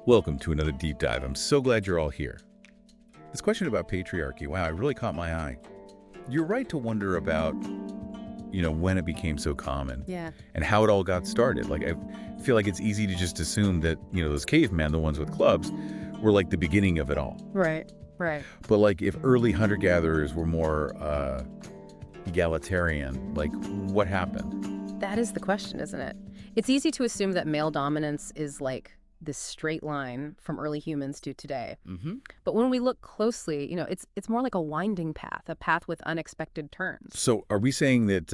Welcome to another deep dive. I'm so glad you're all here. This question about patriarchy, wow, it really caught my eye. You're right to wonder about, when it became so common Yeah. and how it all got started. Like, I feel like it's easy to just assume that, those cavemen, the ones with clubs, were like the beginning of it all. Right. Right. But like if early hunter-gatherers were more egalitarian, like what happened? That is the question, isn't it? It's easy to assume that male dominance is like this straight line from early humans to today. Mm-hmm. But when we look closely, it's more like a winding path, a path with unexpected turns. So are we saying that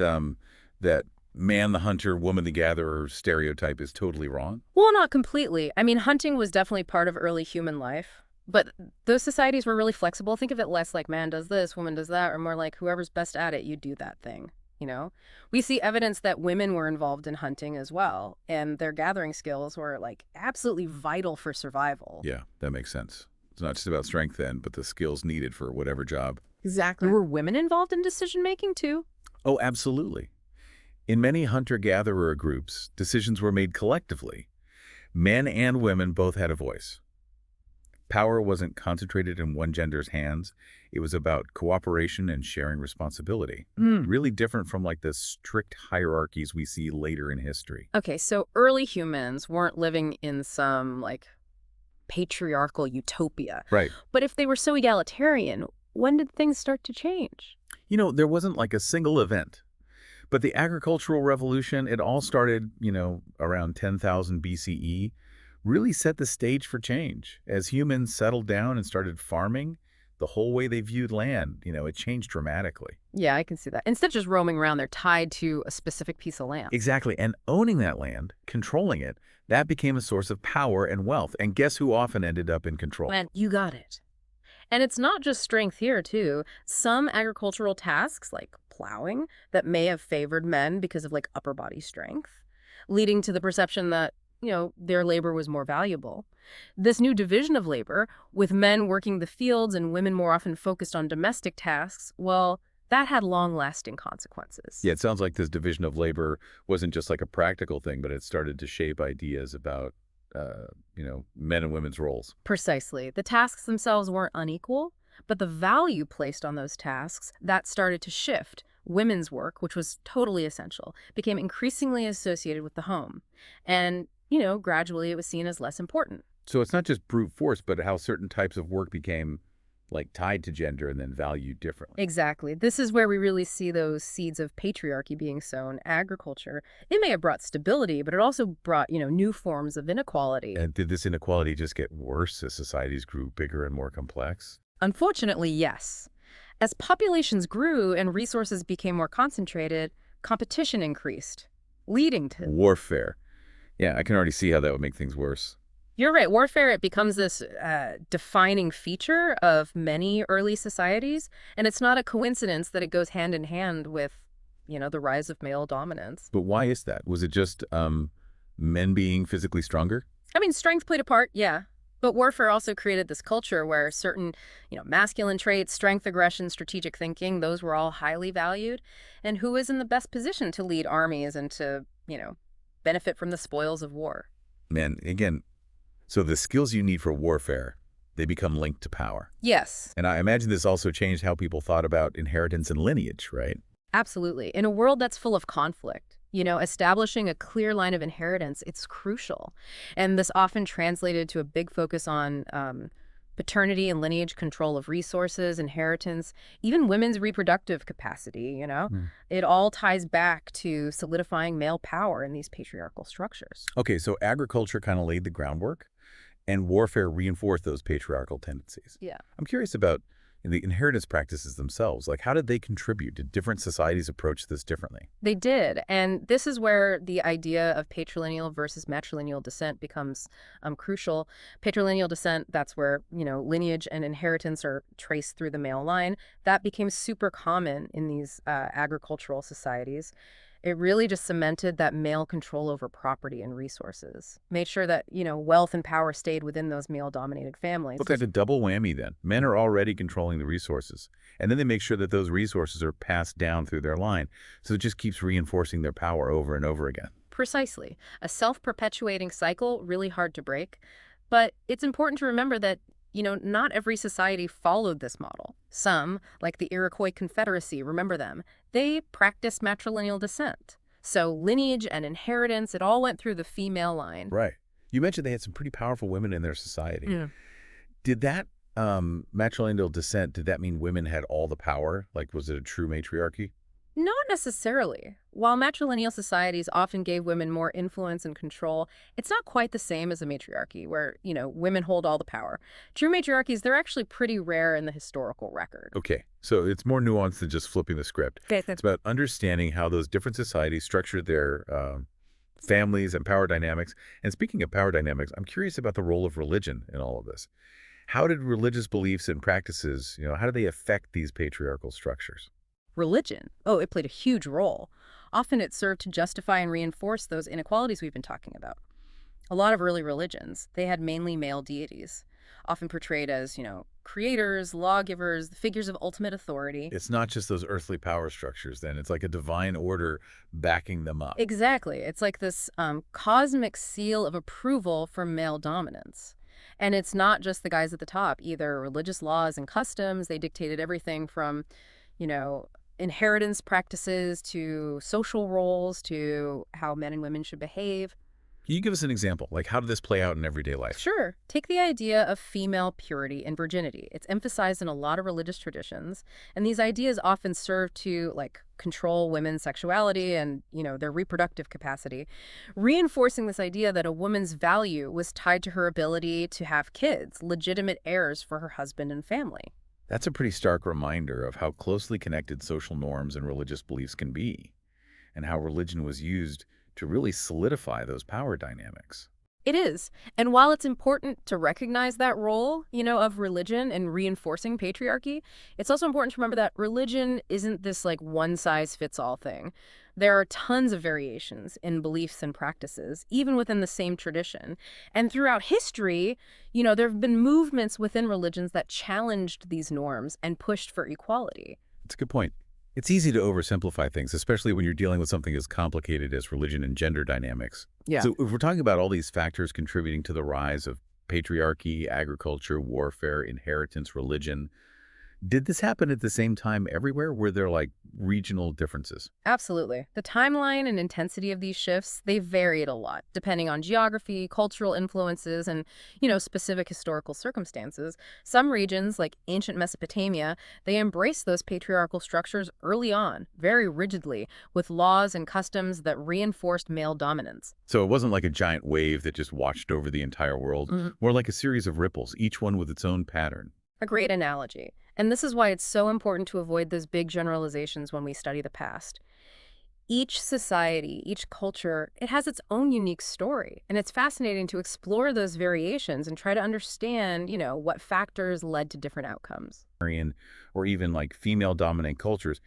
that man the hunter, woman the gatherer stereotype is totally wrong? Well, not completely. I mean, hunting was definitely part of early human life, but those societies were really flexible. Think of it less like man does this, woman does that, or more like whoever's best at it, you do that thing. We see evidence that women were involved in hunting as well, and their gathering skills were like absolutely vital for survival. Yeah, that makes sense. It's not just about strength then, but the skills needed for whatever job. Exactly. Were women involved in decision making too? Oh, absolutely. In many hunter-gatherer groups, decisions were made collectively. Men and women both had a voice. Power wasn't concentrated in one gender's hands. It was about cooperation and sharing responsibility. Really different from like the strict hierarchies we see later in history. Okay, so early humans weren't living in some like patriarchal utopia. Right. But if they were so egalitarian, when did things start to change? There wasn't like a single event. But the agricultural revolution, it all started, around 10,000 BCE, really set the stage for change. As humans settled down and started farming, the whole way they viewed land, it changed dramatically. Yeah, I can see that. Instead of just roaming around, they're tied to a specific piece of land. Exactly. And owning that land, controlling it, that became a source of power and wealth. And guess who often ended up in control? And you got it. And it's not just strength here, too. Some agricultural tasks, like plowing, that may have favored men because of like upper body strength, leading to the perception that their labor was more valuable. This new division of labor, with men working the fields and women more often focused on domestic tasks, well, that had long-lasting consequences. Yeah, it sounds like this division of labor wasn't just like a practical thing, but it started to shape ideas about, men and women's roles. Precisely. The tasks themselves weren't unequal, but the value placed on those tasks, that started to shift. Women's work, which was totally essential, became increasingly associated with the home. And gradually it was seen as less important. So it's not just brute force, but how certain types of work became like tied to gender and then valued differently. Exactly. This is where we really see those seeds of patriarchy being sown. Agriculture, it may have brought stability, but it also brought, new forms of inequality. And did this inequality just get worse as societies grew bigger and more complex? Unfortunately, yes. As populations grew and resources became more concentrated, competition increased, leading to Warfare. Yeah, I can already see how that would make things worse. You're right. Warfare, it becomes this defining feature of many early societies, and it's not a coincidence that it goes hand in hand with, the rise of male dominance. But why is that? Was it just men being physically stronger? I mean, strength played a part, yeah. But warfare also created this culture where certain, masculine traits, strength, aggression, strategic thinking, those were all highly valued. And who is in the best position to lead armies and to, benefit from the spoils of war? Man, again, so the skills you need for warfare, they become linked to power. Yes. And I imagine this also changed how people thought about inheritance and lineage, right? Absolutely. In a world that's full of conflict, establishing a clear line of inheritance, it's crucial. And this often translated to a big focus on paternity and lineage, control of resources, inheritance, even women's reproductive capacity, It all ties back to solidifying male power in these patriarchal structures. Okay, so agriculture kind of laid the groundwork and warfare reinforced those patriarchal tendencies. Yeah. I'm curious about the inheritance practices themselves. Like, how did they contribute? Did different societies approach this differently? They did. And this is where the idea of patrilineal versus matrilineal descent becomes crucial. Patrilineal descent, that's where, lineage and inheritance are traced through the male line. That became super common in these agricultural societies. It really just cemented that male control over property and resources, made sure that, wealth and power stayed within those male-dominated families. Look, that's a double whammy then. Men are already controlling the resources, and then they make sure that those resources are passed down through their line. So it just keeps reinforcing their power over and over again. Precisely. A self-perpetuating cycle, really hard to break. But it's important to remember that, not every society followed this model. Some, like the Iroquois Confederacy, remember them, they practiced matrilineal descent. So lineage and inheritance, it all went through the female line. Right. You mentioned they had some pretty powerful women in their society. Yeah. Did that matrilineal descent, did that mean women had all the power? Like, was it a true matriarchy? Not necessarily. While matrilineal societies often gave women more influence and control, it's not quite the same as a matriarchy where, women hold all the power. True matriarchies, they're actually pretty rare in the historical record. Okay, so it's more nuanced than just flipping the script. It's about understanding how those different societies structured their families and power dynamics. And speaking of power dynamics, I'm curious about the role of religion in all of this. How did religious beliefs and practices, how do they affect these patriarchal structures? Religion, oh, it played a huge role. Often it served to justify and reinforce those inequalities we've been talking about. A lot of early religions, they had mainly male deities, often portrayed as, creators, lawgivers, the figures of ultimate authority. It's not just those earthly power structures then. It's like a divine order backing them up. Exactly. It's like this cosmic seal of approval for male dominance. And it's not just the guys at the top either. Religious laws and customs, they dictated everything from, you know, inheritance practices to social roles to how men and women should behave. Can you give us an example? Like, how did this play out in everyday life? Sure. Take the idea of female purity and virginity. It's emphasized in a lot of religious traditions, and these ideas often serve to, control women's sexuality and, their reproductive capacity, reinforcing this idea that a woman's value was tied to her ability to have kids, legitimate heirs for her husband and family. That's a pretty stark reminder of how closely connected social norms and religious beliefs can be, and how religion was used to really solidify those power dynamics. It is. And while it's important to recognize that role, of religion in reinforcing patriarchy, it's also important to remember that religion isn't this one-size-fits-all thing. There are tons of variations in beliefs and practices, even within the same tradition. And throughout history, there have been movements within religions that challenged these norms and pushed for equality. That's a good point. It's easy to oversimplify things, especially when you're dealing with something as complicated as religion and gender dynamics. Yeah. So if we're talking about all these factors contributing to the rise of patriarchy, agriculture, warfare, inheritance, religion, did this happen at the same time everywhere? Were there regional differences? Absolutely. The timeline and intensity of these shifts, they varied a lot, depending on geography, cultural influences, and, specific historical circumstances. Some regions, like ancient Mesopotamia, they embraced those patriarchal structures early on, very rigidly, with laws and customs that reinforced male dominance. So it wasn't like a giant wave that just washed over the entire world, more like a series of ripples, each one with its own pattern. A great analogy. And this is why it's so important to avoid those big generalizations when we study the past. Each society, each culture, it has its own unique story. And it's fascinating to explore those variations and try to understand, what factors led to different outcomes. Or even female-dominant cultures.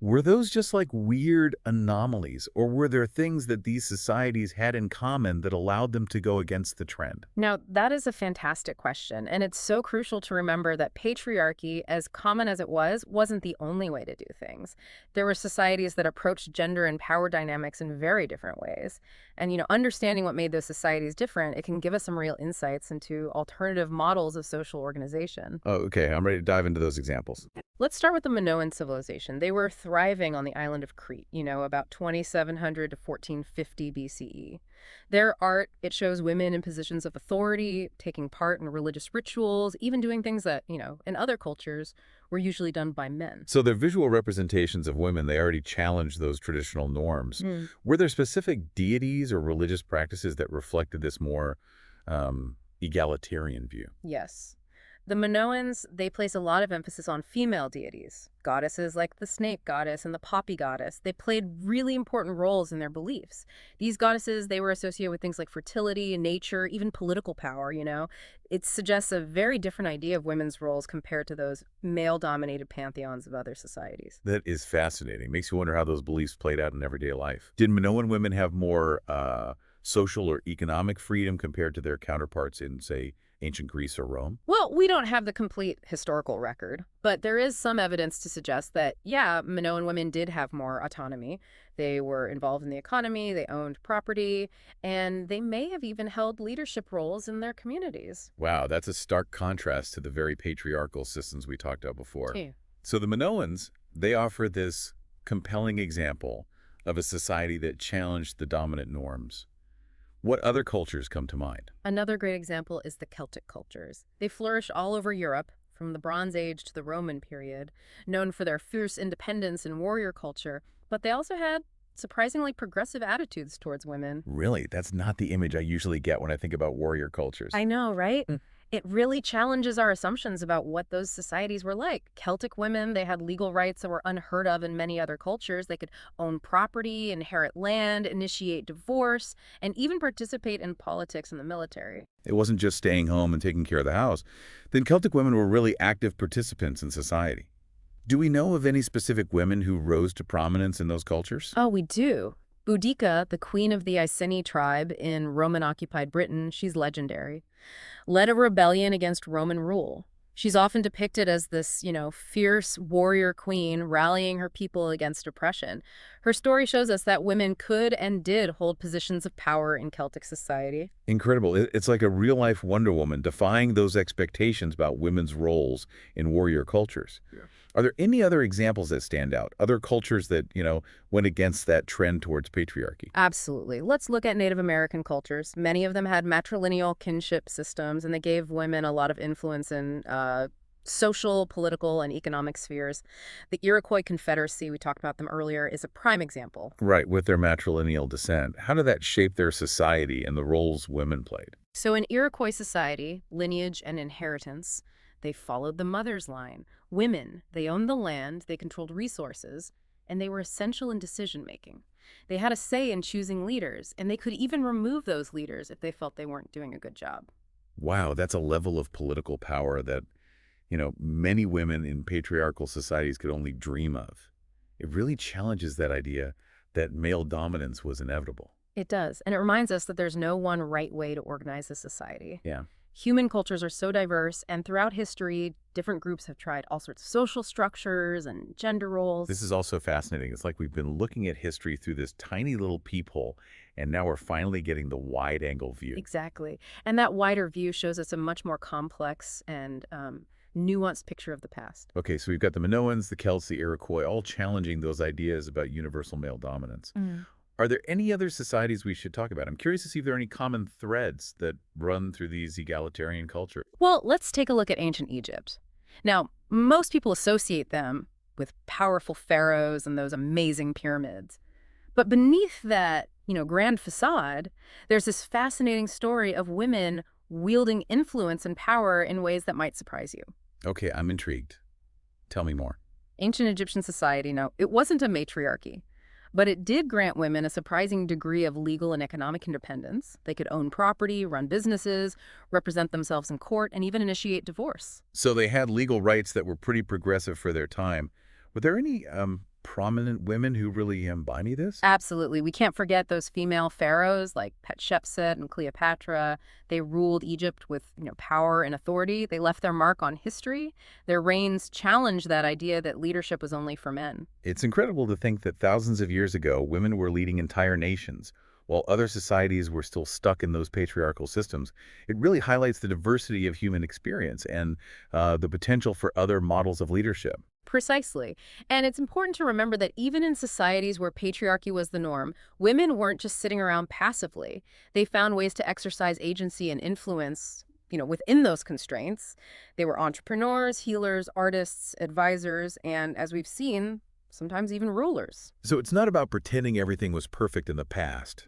Were those just weird anomalies, or were there things that these societies had in common that allowed them to go against the trend? Now, that is a fantastic question, and it's so crucial to remember that patriarchy, as common as it was, wasn't the only way to do things. There were societies that approached gender and power dynamics in very different ways. And, understanding what made those societies different, it can give us some real insights into alternative models of social organization. Oh, okay. I'm ready to dive into those examples. Let's start with the Minoan civilization. They were thriving on the island of Crete, about 2700 to 1450 BCE. Their art, it shows women in positions of authority, taking part in religious rituals, even doing things that, in other cultures were usually done by men. So their visual representations of women, they already challenged those traditional norms. Were there specific deities or religious practices that reflected this more egalitarian view? Yes. The Minoans, they place a lot of emphasis on female deities. Goddesses like the snake goddess and the poppy goddess, they played really important roles in their beliefs. These goddesses, they were associated with things like fertility, nature, even political power, It suggests a very different idea of women's roles compared to those male-dominated pantheons of other societies. That is fascinating. Makes you wonder how those beliefs played out in everyday life. Did Minoan women have more social or economic freedom compared to their counterparts in, say, ancient Greece or Rome? Well, we don't have the complete historical record, but there is some evidence to suggest that, yeah, Minoan women did have more autonomy. They were involved in the economy, they owned property, and they may have even held leadership roles in their communities. Wow, that's a stark contrast to the very patriarchal systems we talked about before. Too. So the Minoans, they offer this compelling example of a society that challenged the dominant norms. What other cultures come to mind? Another great example is the Celtic cultures. They flourished all over Europe, from the Bronze Age to the Roman period, known for their fierce independence and warrior culture, but they also had surprisingly progressive attitudes towards women. Really, that's not the image I usually get when I think about warrior cultures. I know, right? It really challenges our assumptions about what those societies were like. Celtic women, they had legal rights that were unheard of in many other cultures. They could own property, inherit land, initiate divorce, and even participate in politics and the military. It wasn't just staying home and taking care of the house. Then Celtic women were really active participants in society. Do we know of any specific women who rose to prominence in those cultures? Oh, we do. Boudica, the queen of the Iceni tribe in Roman-occupied Britain, she's legendary, led a rebellion against Roman rule. She's often depicted as this, fierce warrior queen rallying her people against oppression. Her story shows us that women could and did hold positions of power in Celtic society. Incredible. It's like a real-life Wonder Woman defying those expectations about women's roles in warrior cultures. Yeah. Are there any other examples that stand out? Other cultures that, went against that trend towards patriarchy? Absolutely. Let's look at Native American cultures. Many of them had matrilineal kinship systems, and they gave women a lot of influence in social, political, and economic spheres. The Iroquois Confederacy, we talked about them earlier, is a prime example. Right, with their matrilineal descent. How did that shape their society and the roles women played? So in Iroquois society, lineage and inheritance, they followed the mother's line. Women, they owned the land, they controlled resources, and they were essential in decision-making. They had a say in choosing leaders, and they could even remove those leaders if they felt they weren't doing a good job. Wow, that's a level of political power that, many women in patriarchal societies could only dream of. It really challenges that idea that male dominance was inevitable. It does, and it reminds us that there's no one right way to organize a society. Yeah. Human cultures are so diverse, and throughout history, different groups have tried all sorts of social structures and gender roles. This is also fascinating. It's like we've been looking at history through this tiny little peephole, and now we're finally getting the wide-angle view. Exactly. And that wider view shows us a much more complex and nuanced picture of the past. Okay, so we've got the Minoans, the Celts, the Iroquois, all challenging those ideas about universal male dominance. Are there any other societies we should talk about? I'm curious to see if there are any common threads that run through these egalitarian cultures. Well, let's take a look at ancient Egypt. Now, most people associate them with powerful pharaohs and those amazing pyramids. But beneath that, grand facade, there's this fascinating story of women wielding influence and power in ways that might surprise you. Okay, I'm intrigued. Tell me more. Ancient Egyptian society, no, it wasn't a matriarchy. But it did grant women a surprising degree of legal and economic independence. They could own property, run businesses, represent themselves in court, and even initiate divorce. So they had legal rights that were pretty progressive for their time. Were there any prominent women who really embody this? Absolutely. We can't forget those female pharaohs like Hatshepsut and Cleopatra. They ruled Egypt with, power and authority. They left their mark on history. Their reigns challenged that idea that leadership was only for men. It's incredible to think that thousands of years ago, women were leading entire nations, while other societies were still stuck in those patriarchal systems. It really highlights the diversity of human experience and the potential for other models of leadership. Precisely. And it's important to remember that even in societies where patriarchy was the norm, women weren't just sitting around passively. They found ways to exercise agency and influence, within those constraints. They were entrepreneurs, healers, artists, advisors, and as we've seen, sometimes even rulers. So it's not about pretending everything was perfect in the past,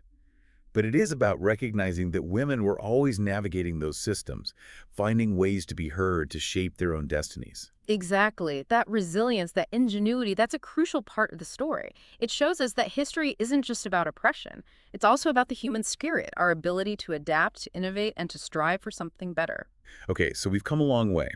but it is about recognizing that women were always navigating those systems, finding ways to be heard to shape their own destinies. Exactly. That resilience, that ingenuity, that's a crucial part of the story. It shows us that history isn't just about oppression. It's also about the human spirit, our ability to adapt, to innovate, and to strive for something better. Okay, so we've come a long way.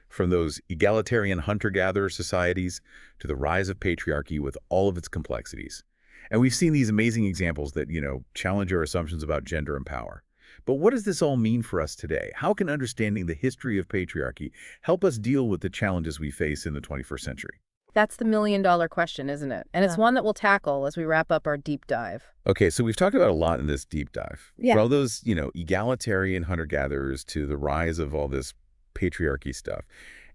From those egalitarian hunter-gatherer societies to the rise of patriarchy with all of its complexities. And we've seen these amazing examples that, challenge our assumptions about gender and power. But what does this all mean for us today? How can understanding the history of patriarchy help us deal with the challenges we face in the 21st century? That's the million-dollar question, isn't it? And it's one that we'll tackle as we wrap up our deep dive. Okay, so we've talked about a lot in this deep dive. Yeah. From all those, egalitarian hunter-gatherers to the rise of all this patriarchy stuff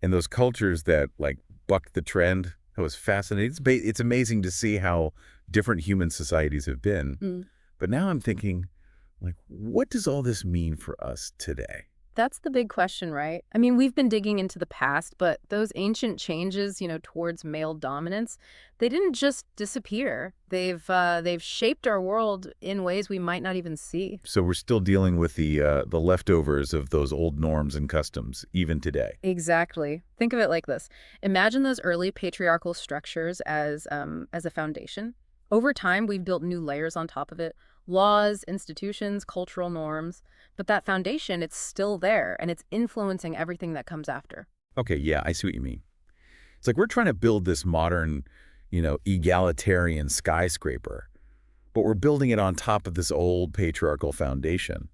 and those cultures that, like, bucked the trend. That was fascinating. It's amazing to see how different human societies have been. But now I'm thinking, like, what does all this mean for us today? That's the big question, right? I mean, we've been digging into the past, but those ancient changes, towards male dominance, they didn't just disappear. They've shaped our world in ways we might not even see. So we're still dealing with the leftovers of those old norms and customs, even today. Exactly. Think of it like this. Imagine those early patriarchal structures as a foundation. Over time, we've built new layers on top of it. Laws, institutions, cultural norms. But that foundation, it's still there, and it's influencing everything that comes after. Okay, yeah, I see what you mean. It's like we're trying to build this modern, egalitarian skyscraper, but we're building it on top of this old patriarchal foundation.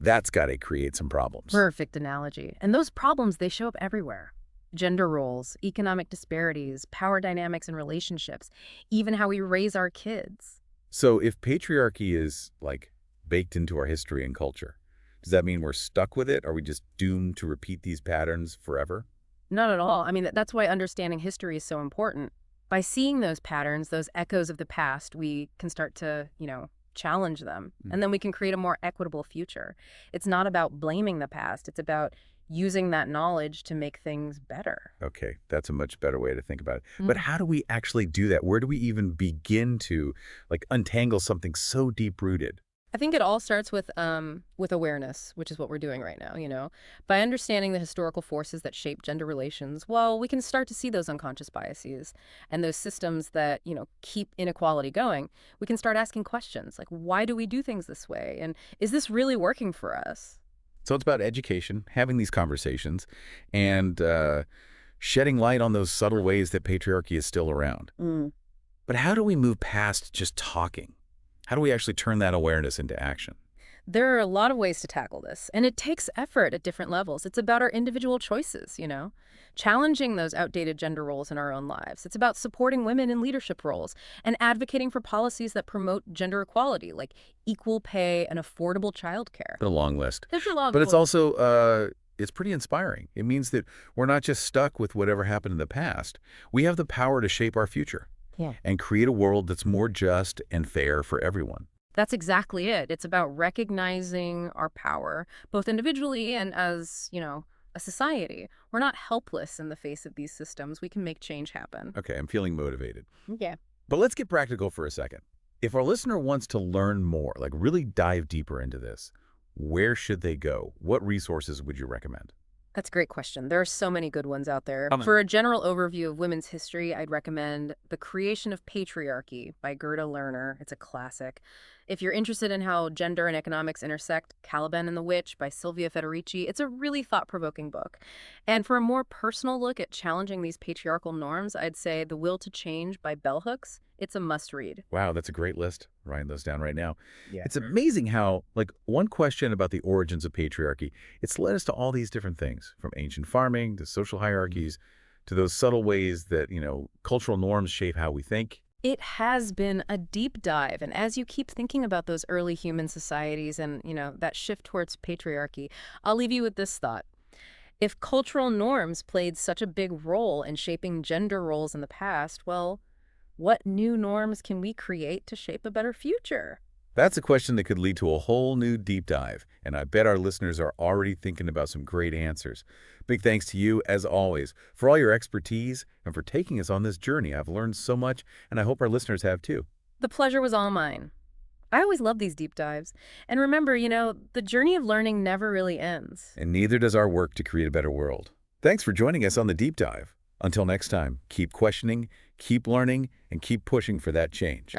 That's got to create some problems. Perfect analogy. And those problems, they show up everywhere. Gender roles, economic disparities, power dynamics in relationships, even how we raise our kids. So if patriarchy is, like, baked into our history and culture, does that mean we're stuck with it? Are we just doomed to repeat these patterns forever? Not at all. I mean, that's why understanding history is so important. By seeing those patterns, those echoes of the past, we can start to, challenge them. And then we can create a more equitable future. It's not about blaming the past. It's about using that knowledge to make things better. Okay, that's a much better way to think about it. But how do we actually do that? Where do we even begin to, like, untangle something so deep-rooted? I think it all starts with awareness, which is what we're doing right now. By understanding the historical forces that shape gender relations, well, we can start to see those unconscious biases and those systems that, keep inequality going. We can start asking questions like, why do we do things this way? And is this really working for us? So it's about education, having these conversations, and shedding light on those subtle ways that patriarchy is still around. But how do we move past just talking? How do we actually turn that awareness into action? There are a lot of ways to tackle this, and it takes effort at different levels. It's about our individual choices, challenging those outdated gender roles in our own lives. It's about supporting women in leadership roles and advocating for policies that promote gender equality, like equal pay and affordable childcare. A long list. There's a long But it's list. also, it's pretty inspiring. It means that we're not just stuck with whatever happened in the past. We have the power to shape our future. Yeah. And create a world that's more just and fair for everyone. That's exactly it. It's about recognizing our power, both individually and as, a society. We're not helpless in the face of these systems. We can make change happen. Okay, I'm feeling motivated. Yeah. But let's get practical for a second. If our listener wants to learn more, like really dive deeper into this, where should they go? What resources would you recommend? That's a great question. There are so many good ones out there. How many? For a general overview of women's history, I'd recommend The Creation of Patriarchy by Gerda Lerner. It's a classic. If you're interested in how gender and economics intersect, Caliban and the Witch by Silvia Federici. It's a really thought-provoking book. And for a more personal look at challenging these patriarchal norms, I'd say The Will to Change by Bell Hooks. It's a must-read. Wow, that's a great list. Writing those down right now. Yeah. It's amazing how, like, one question about the origins of patriarchy, it's led us to all these different things, from ancient farming to social hierarchies to those subtle ways that, cultural norms shape how we think. It has been a deep dive, and as you keep thinking about those early human societies and, that shift towards patriarchy, I'll leave you with this thought. If cultural norms played such a big role in shaping gender roles in the past, well, what new norms can we create to shape a better future? That's a question that could lead to a whole new deep dive, and I bet our listeners are already thinking about some great answers. Big thanks to you, as always, for all your expertise and for taking us on this journey. I've learned so much, and I hope our listeners have too. The pleasure was all mine. I always love these deep dives. And remember, the journey of learning never really ends. And neither does our work to create a better world. Thanks for joining us on the deep dive. Until next time, keep questioning, keep learning, and keep pushing for that change.